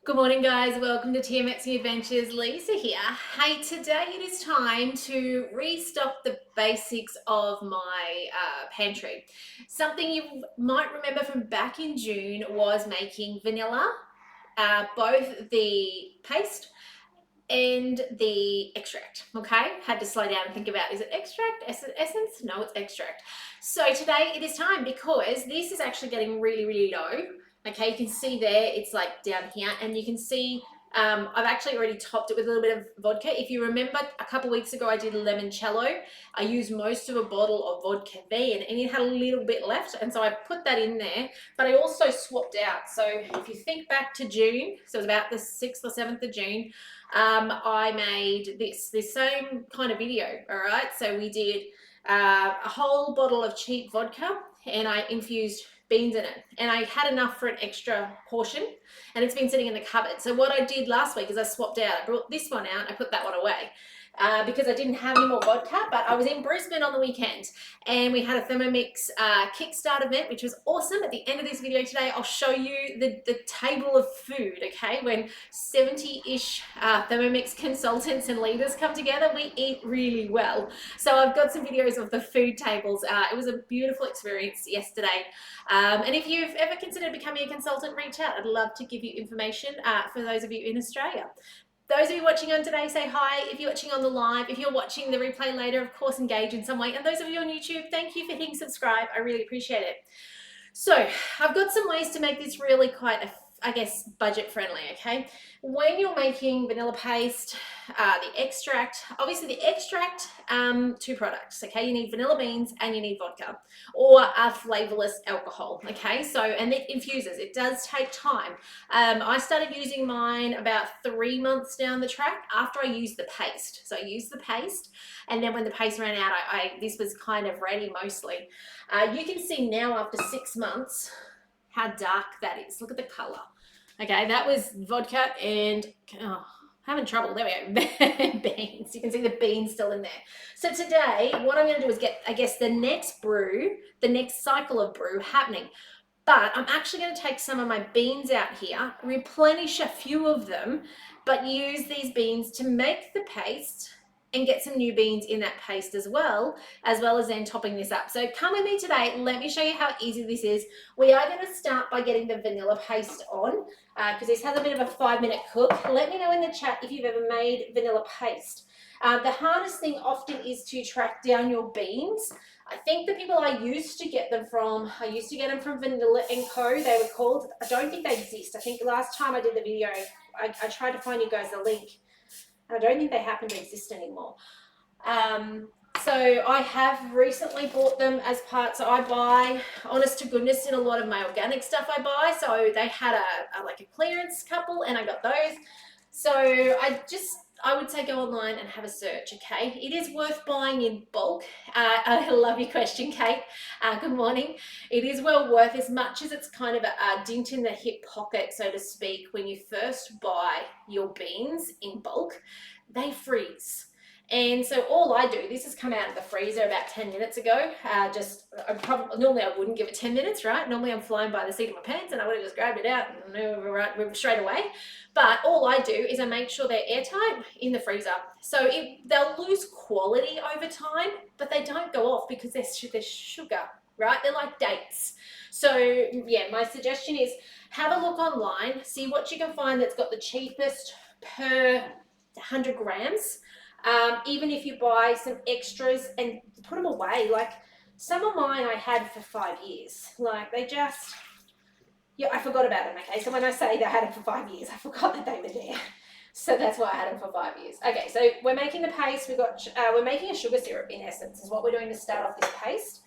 Good morning, guys. Welcome to TMXing Adventures. Lisa here. Hey, today it is time to restock the basics of my pantry. Something you might remember from back in June was making vanilla, both the paste and the extract. Okay, had to slow down and think about, is it extract, essence? No, it's extract. So today it is time because this is actually getting really low. Okay, you can see there it's like down here, and you can see I've actually already topped it with a little bit of vodka. If you remember, a couple weeks ago I did limoncello. I used most of a bottle of vodka then, and it had a little bit left, and so I put that in there. But I also swapped out. So if you think back to June, so it was about the 6th or 7th of June, I made this same kind of video. All right, so we did a whole bottle of cheap vodka, and I infused beans in it, and I had enough for an extra portion, and it's been sitting in the cupboard. So what I did last week is I swapped out. I brought this one out, I put that one away, because I didn't have any more vodka. But I was in Brisbane on the weekend, and we had a Thermomix Kickstart event, which was awesome. At the end of this video today, I'll show you the table of food, okay? When 70-ish Thermomix consultants and leaders come together, we eat really well. So I've got some videos of the food tables. It was a beautiful experience yesterday. And if you've ever considered becoming a consultant, reach out. I'd love to give you information for those of you in Australia. Those of you watching on today, say hi. If you're watching on the live, if you're watching the replay later, of course, engage in some way. And those of you on YouTube, thank you for hitting subscribe. I really appreciate it. So I've got some ways to make this really quite, I guess, budget friendly, okay? When you're making vanilla paste, the extract, obviously the extract, two products, okay? You need vanilla beans and you need vodka or a flavorless alcohol, okay? So, and it infuses, it does take time. I started using mine about 3 months down the track after I used the paste. So I used the paste, and then when the paste ran out, this was kind of ready mostly. You can see now after 6 months how dark that is. Look at the color. Okay, that was vodka and having trouble. There we go. Beans. You can see the beans still in there. So today, what I'm going to do is get, I guess, the next brew, the next cycle of brew happening. But I'm actually going to take some of my beans out here, replenish a few of them, but use these beans to make the paste and get some new beans in that paste as well as then topping this up. So come with me today. Let me show you how easy this is. We are going to start by getting the vanilla paste on because this has a bit of a 5-minute cook. Let me know in the chat if you've ever made vanilla paste. The hardest thing often is to track down your beans. I think the people I used to get them from Vanilla & Co. They were called. I don't think they exist. I think last time I did the video, I tried to find you guys a link. I don't think they happen to exist anymore. So I have recently bought them as part, so I buy, honest to goodness, in a lot of my organic stuff I buy. So they had like a clearance couple, and I got those. So I would say go online and have a search, okay? It is worth buying in bulk. I love your question, Kate. Good morning. It is well worth, as much as it's kind of a dint in the hip pocket, so to speak, when you first buy your beans in bulk, they freeze. And so all I do, this has come out of the freezer about 10 minutes ago. Normally I wouldn't give it 10 minutes, right? Normally I'm flying by the seat of my pants and I would have just grabbed it out and move straight away. But all I do is I make sure they're airtight in the freezer. So they'll lose quality over time, but they don't go off because they're sugar, right? They're like dates. So yeah, my suggestion is have a look online, see what you can find that's got the cheapest per 100 grams. Even if you buy some extras and put them away, like some of mine I had for 5 years. Like I forgot about them, okay? So when I say they had them for 5 years, I forgot that they were there. So that's why I had them for 5 years. Okay, so we're making the paste. We're making a sugar syrup in essence is what we're doing to start off this paste.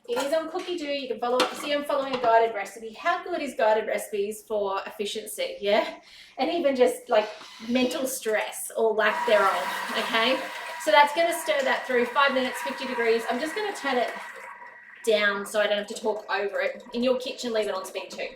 It is on Cookidoo. You can follow. You see, I'm following a guided recipe. How good is guided recipes for efficiency? Yeah, and even just like mental stress or lack thereof. Okay, so that's going to stir that through 5 minutes, 50 degrees. I'm just going to turn it down so I don't have to talk over it. In your kitchen, leave it on speed too.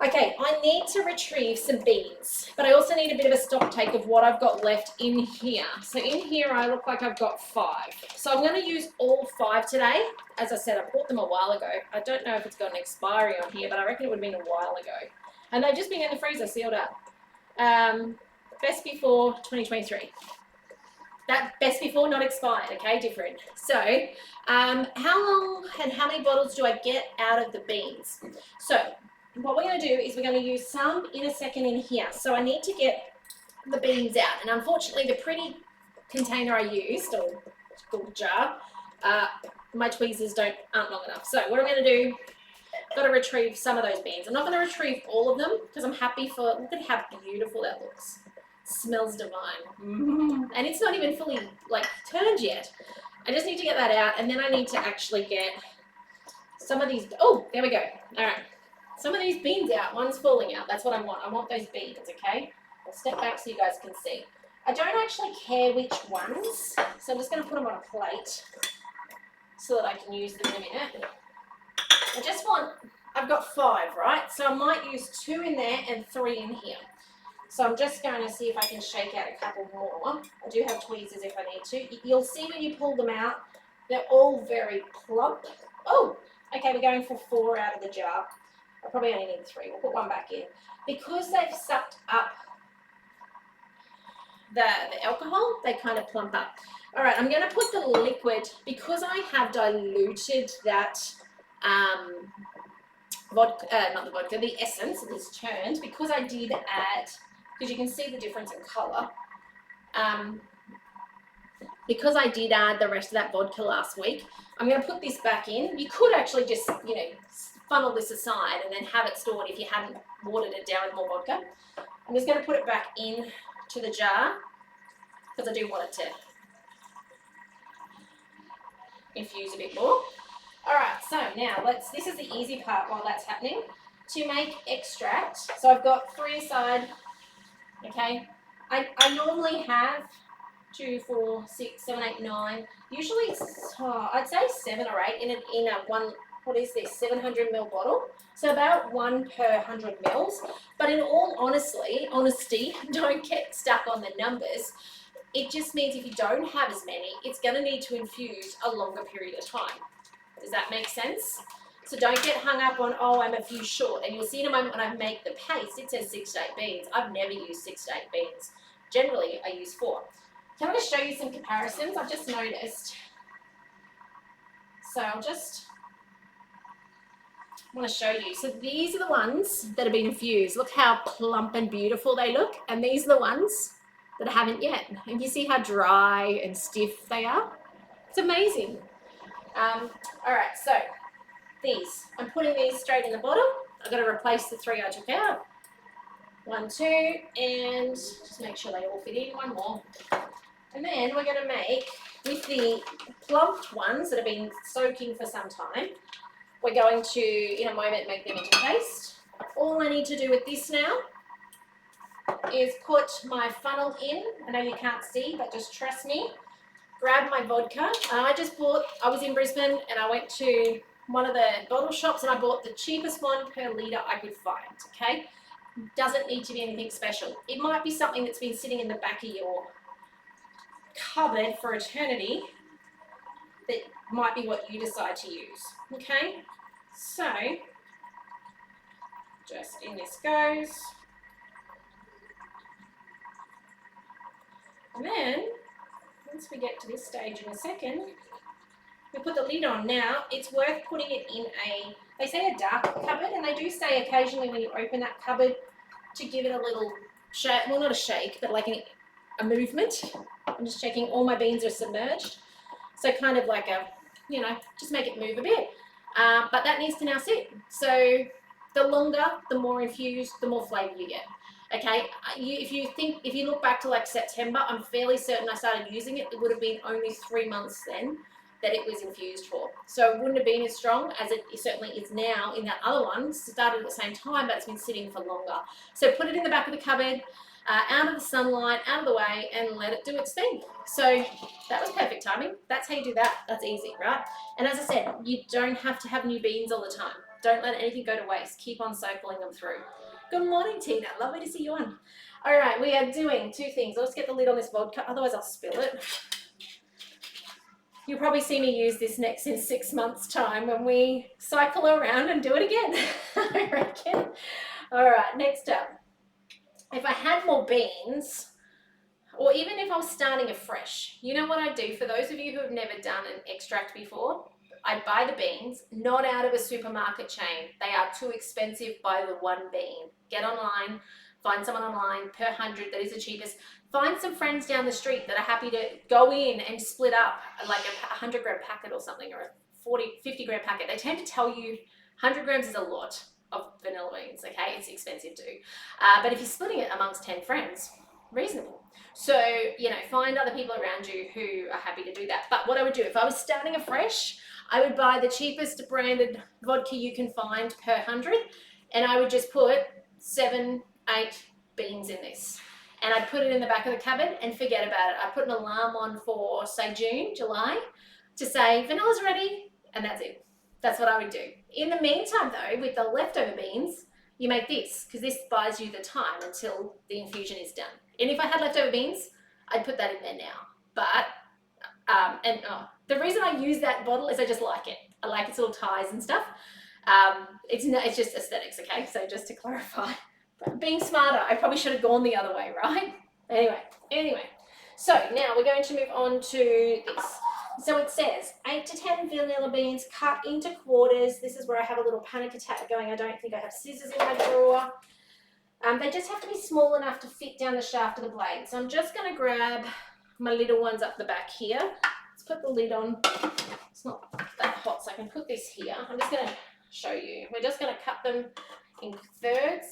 Okay, I need to retrieve some beans, but I also need a bit of a stock take of what I've got left in here. So in here, I look like I've got 5. So I'm going to use all 5 today. As I said, I bought them a while ago. I don't know if it's got an expiry on here, but I reckon it would have been a while ago. And they've just been in the freezer sealed up. Best before 2023. That best before, not expired, okay, different. So how long and how many bottles do I get out of the beans? So what we're going to do is we're going to use some in a second in here. So I need to get the beans out, and unfortunately the pretty container I used, or jar, my tweezers aren't long enough. So what I'm going to do, got to retrieve some of those beans. I'm not going to retrieve all of them because I'm happy for, look at how beautiful that looks. Smells divine. And it's not even fully like turned yet. I just need to get that out, and then I need to actually get some of these. Oh, there we go. All right, some of these beans out. One's falling out. That's what I want. I want those beans. Okay, I'll step back so you guys can see. I don't actually care which ones, so I'm just going to put them on a plate so that I can use them in a minute. I just want, I've got 5, right? So I might use 2 in there and 3 in here. So I'm just going to see if I can shake out a couple more. I do have tweezers if I need to. You'll see when you pull them out, they're all very plump. Oh, okay, we're going for 4 out of the jar. I probably only need 3. We'll put 1 back in. Because they've sucked up the alcohol, they kind of plump up. All right, I'm going to put the liquid, because I have diluted that vodka, not the vodka, the essence that is turned, because I did add, because you can see the difference in color, because I did add the rest of that vodka last week, I'm going to put this back in. You could actually just, funnel this aside and then have it stored if you hadn't watered it down with more vodka. I'm just going to put it back in to the jar because I do want it to infuse a bit more. All right, so now this is the easy part while that's happening. To make extract, so I've got 3 aside, okay? I normally have 2, 4, 6, 7, 8, 9. Usually it's, I'd say 7 or 8 in a one, what is this, 700 ml bottle. So about 1 per 100 mils. But in all honesty, don't get stuck on the numbers. It just means if you don't have as many, it's going to need to infuse a longer period of time. Does that make sense? So don't get hung up on, oh, I'm a few short. And you'll see in a moment when I make the paste, it says 6 to 8 beans. I've never used 6 to 8 beans. Generally, I use 4. Can I just show you some comparisons? I've just noticed. So I'll just want to show you. So these are the ones that have been infused. Look how plump and beautiful they look. And these are the ones that haven't yet. And you see how dry and stiff they are? It's amazing. All right, so these. I'm putting these straight in the bottom. I've got to replace the 3 I took out. 1, 2, and just make sure they all fit in. 1 more. And then we're going to make, with the plumped ones that have been soaking for some time, we're going to, in a moment, make them into paste. All I need to do with this now is put my funnel in. I know you can't see, but just trust me. Grab my vodka. I was in Brisbane and I went to one of the bottle shops and I bought the cheapest one per litre I could find, okay? Doesn't need to be anything special. It might be something that's been sitting in the back of your cupboard for eternity that might be what you decide to use, okay? So, just in this goes. And then, once we get to this stage in a second, we put the lid on. Now, it's worth putting it in they say a dark cupboard, and they do say occasionally when you open that cupboard to give it a little shake, well not a shake, but like a movement. I'm just checking all my beans are submerged. So kind of like just make it move a bit. But that needs to now sit. So the longer, the more infused, the more flavour you get. Okay, if you look back to like September, I'm fairly certain I started using it. It would have been only 3 months then that it was infused for. So it wouldn't have been as strong as it certainly is now in that other one. Started at the same time, but it's been sitting for longer. So put it in the back of the cupboard, out of the sunlight, out of the way, and let it do its thing. So that was perfect timing. That's how you do that. That's easy, right? And as I said, you don't have to have new beans all the time. Don't let anything go to waste. Keep on cycling them through. Good morning, Tina. Lovely to see you on. All right, we are doing 2 things. Let's get the lid on this vodka, otherwise I'll spill it. You'll probably see me use this next in 6 months' time when we cycle around and do it again, I reckon. All right, next up. If I had more beans, or even if I was starting afresh, you know what I do? For those of you who have never done an extract before, I buy the beans, not out of a supermarket chain. They are too expensive by the one bean. Get online, find someone online per 100 that is the cheapest. Find some friends down the street that are happy to go in and split up like a 100 gram packet or something, or a 50 gram packet. They tend to tell you 100 grams is a lot of vanilla beans, okay? It's expensive too. But if you're splitting it amongst 10 friends, reasonable. So, you know, find other people around you who are happy to do that. But what I would do, if I was starting afresh, I would buy the cheapest branded vodka you can find per 100, and I would just put 7, 8 beans in this. And I'd put it in the back of the cupboard and forget about it. I put an alarm on for, say, June, July, to say, vanilla's ready, and that's it. That's what I would do. In the meantime, though, with the leftover beans, you make this, because this buys you the time until the infusion is done. And if I had leftover beans, I'd put that in there now. But, the reason I use that bottle is I just like it. I like its little ties and stuff. It's just aesthetics, okay? So just to clarify. But being smarter, I probably should have gone the other way, right? Anyway. So now we're going to move on to this. So it says 8 to 10 vanilla beans cut into quarters. This is where I have a little panic attack going. I don't think I have scissors in my drawer. They just have to be small enough to fit down the shaft of the blade. So I'm just going to grab my little ones up the back here. Let's put the lid on. It's not that hot, so I can put this here. I'm just going to show you. We're just going to cut them in thirds.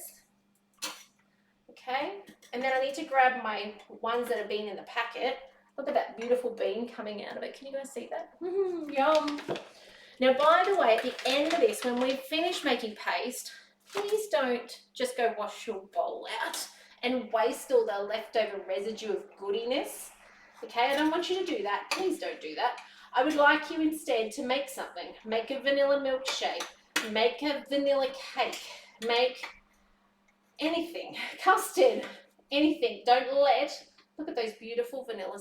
Okay, and then I need to grab my ones that have been in the packet. Look at that beautiful bean coming out of it. Can you guys see that? Yum. Now, by the way, at the end of this, when we've finished making paste, please don't just go wash your bowl out and waste all the leftover residue of goodiness. Okay, I don't want you to do that. Please don't do that. I would like you instead to make something. Make a vanilla milkshake. Make a vanilla cake. Make anything. Custard. Anything. Don't look at those beautiful vanilla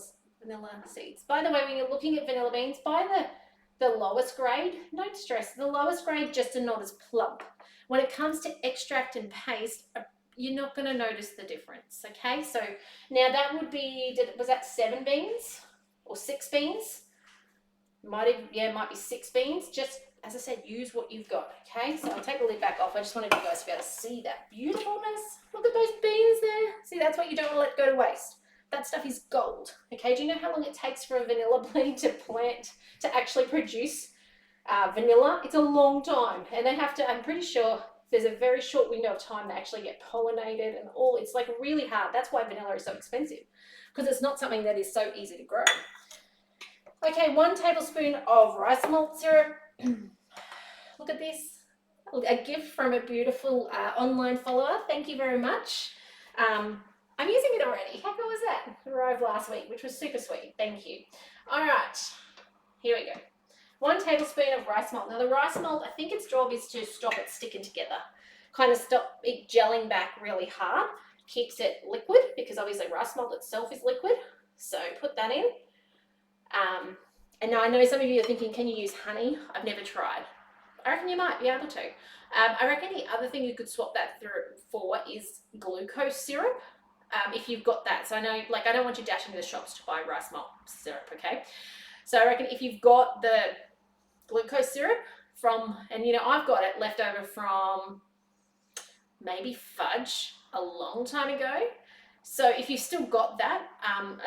seeds. By the way, when you're looking at vanilla beans, buy the lowest grade. Don't stress. The lowest grade just are not as plump. When it comes to extract and paste, you're not going to notice the difference, okay? So now that would be, was that 7 beans or 6 beans? It might be 6 beans. Just, as I said, use what you've got, okay? So I'll take the lid back off. I just wanted you guys to be able to see that beautifulness. Look at those beans there. See, that's what you don't want to let go to waste. That stuff is gold, okay? Do you know how long it takes for a vanilla bean to actually produce vanilla? It's a long time, and they have to, I'm pretty sure there's a very short window of time to actually get pollinated and all. It's like really hard. That's why vanilla is so expensive, because it's not something that is so easy to grow. Okay, 1 tablespoon of rice malt syrup. Look at this. A gift from a beautiful online follower. Thank you very much. I'm using it already. How cool was that? It arrived last week, which was super sweet. Thank you. All right, here we go. 1 tablespoon of rice malt. Now the rice malt, I think its job is to stop it sticking together. Kind of stop it gelling back really hard. Keeps it liquid, because obviously rice malt itself is liquid. So put that in. And now I know some of you are thinking, can you use honey? I've never tried. I reckon you might be able to. I reckon the other thing you could swap that for is glucose syrup. If you've got that. So I know, like, I don't want you dashing to the shops to buy rice malt syrup, okay? So I reckon if you've got the glucose syrup from, and you know, I've got it left over from maybe fudge a long time ago. So if you've still got that,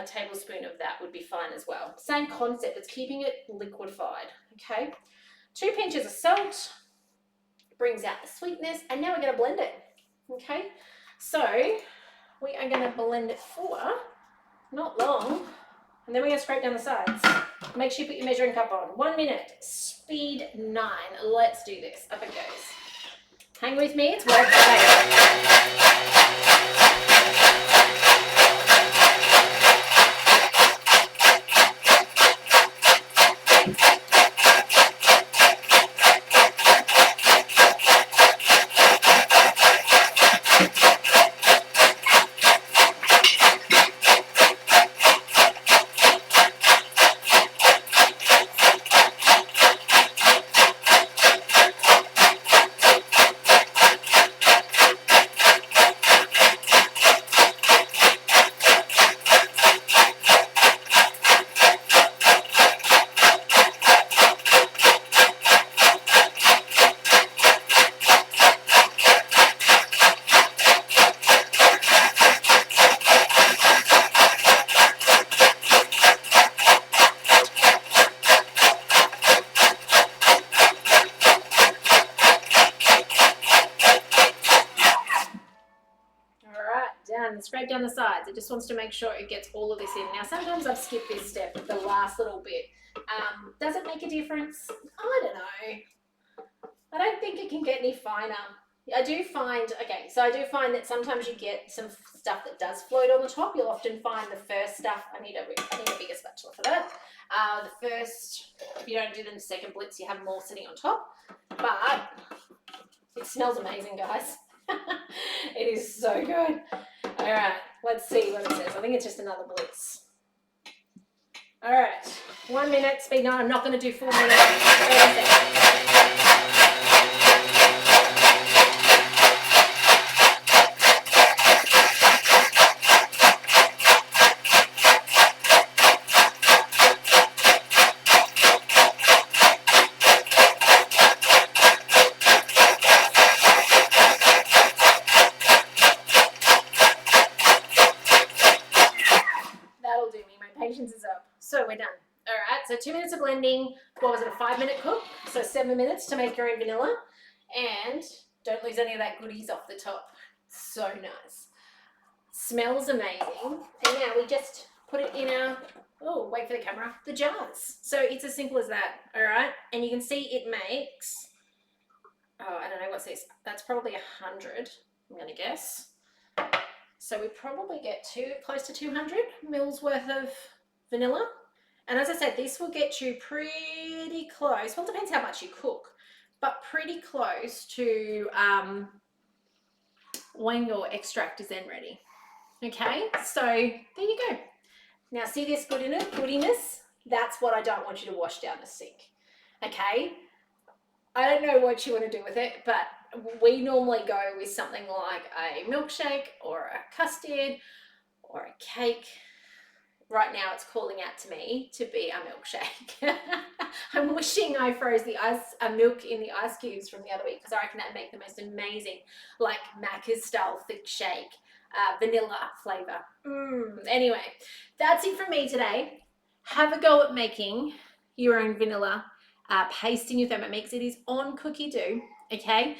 a tablespoon of that would be fine as well. Same concept, it's keeping it liquefied, okay? 2 pinches of salt, brings out the sweetness, and now we're gonna blend it, okay? So we are gonna blend it for not long, and then we're gonna scrape down the sides. Make sure you put your measuring cup on. 1 minute, speed 9. Let's do this, up it goes. Hang with me, it's worth the wait. and scrape down the sides. It just wants to make sure it gets all of this in. Now, sometimes I've skipped this step, the last little bit. Does it make a difference? I don't know. I don't think it can get any finer. I do find that sometimes you get some stuff that does float on the top. You'll often find the first stuff, I need a bigger spatula for that. The first, if you don't do the second blitz, you have more sitting on top. But it smells amazing, guys. It is so good. All right, let's see what it says. I think it's just another blitz. All right, 1 minute, speed 9. I'm not going to do 4 minutes. Wait a second. That'll do me. My patience is up. So we're done. All right, so 2 minutes of blending. What was it, a 5-minute cook? So 7 minutes to make your own vanilla. And don't lose any of that goodies off the top. So nice. Smells amazing. And now we just put it in our, oh, wait for the camera, the jars. So it's as simple as that, all right? And you can see it makes, oh, I don't know, what's this? That's probably 100, I'm gonna guess. So we probably get close to 200 mils worth of vanilla. And as I said, this will get you pretty close. Well, it depends how much you cook, but pretty close to when your extract is then ready. Okay, so there you go. Now see this goodiness? That's what I don't want you to wash down the sink. Okay, I don't know what you want to do with it, but we normally go with something like a milkshake or a custard or a cake. Right now it's calling out to me to be a milkshake. I'm wishing I froze the milk in the ice cubes from the other week, because I reckon that'd make the most amazing, like Macca's style thick shake, vanilla flavor. Anyway, that's it from me today. Have a go at making your own vanilla paste in your Thermomix. It is on Cookidoo, okay?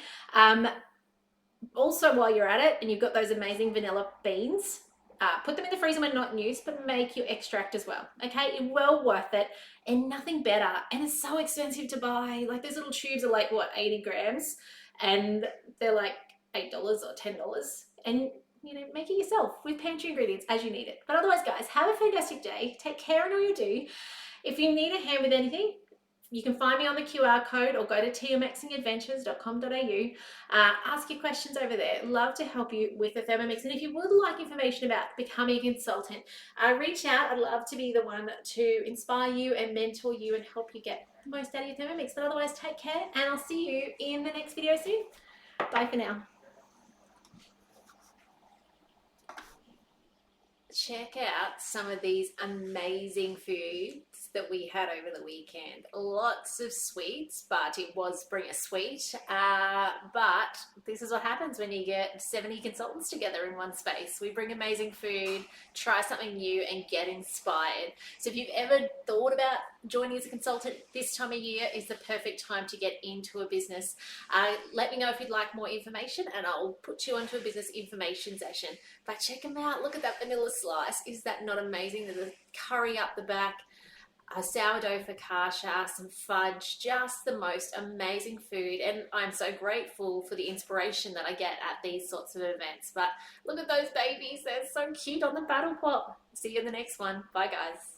Also, while you're at it and you've got those amazing vanilla beans, put them in the freezer when not in use, but make your extract as well, okay? It's well worth it, and nothing better. And it's so expensive to buy. Like, those little tubes are like, what, 80 grams? And they're like $8 or $10. And, you know, make it yourself with pantry ingredients as you need it. But otherwise, guys, have a fantastic day. Take care in all you do. If you need a hand with anything, you can find me on the QR code or go to thermomixingadventures.com.au. Ask your questions over there. Love to help you with the Thermomix. And if you would like information about becoming a consultant, reach out. I'd love to be the one to inspire you and mentor you and help you get the most out of your Thermomix. But otherwise, take care, and I'll see you in the next video soon. Bye for now. Check out some of these amazing foods that we had over the weekend. Lots of sweets, but it was bring a sweet. But this is what happens when you get 70 consultants together in one space. We bring amazing food, try something new, and get inspired. So if you've ever thought about joining as a consultant, this time of year is the perfect time to get into a business. Let me know if you'd like more information, and I'll put you onto a business information session. But check them out. Look at that vanilla slice. Is that not amazing? There's a curry up the back, a sourdough focaccia, some fudge, just the most amazing food. And I'm so grateful for the inspiration that I get at these sorts of events. But look at those babies. They're so cute on the battle pot. See you in the next one. Bye, guys.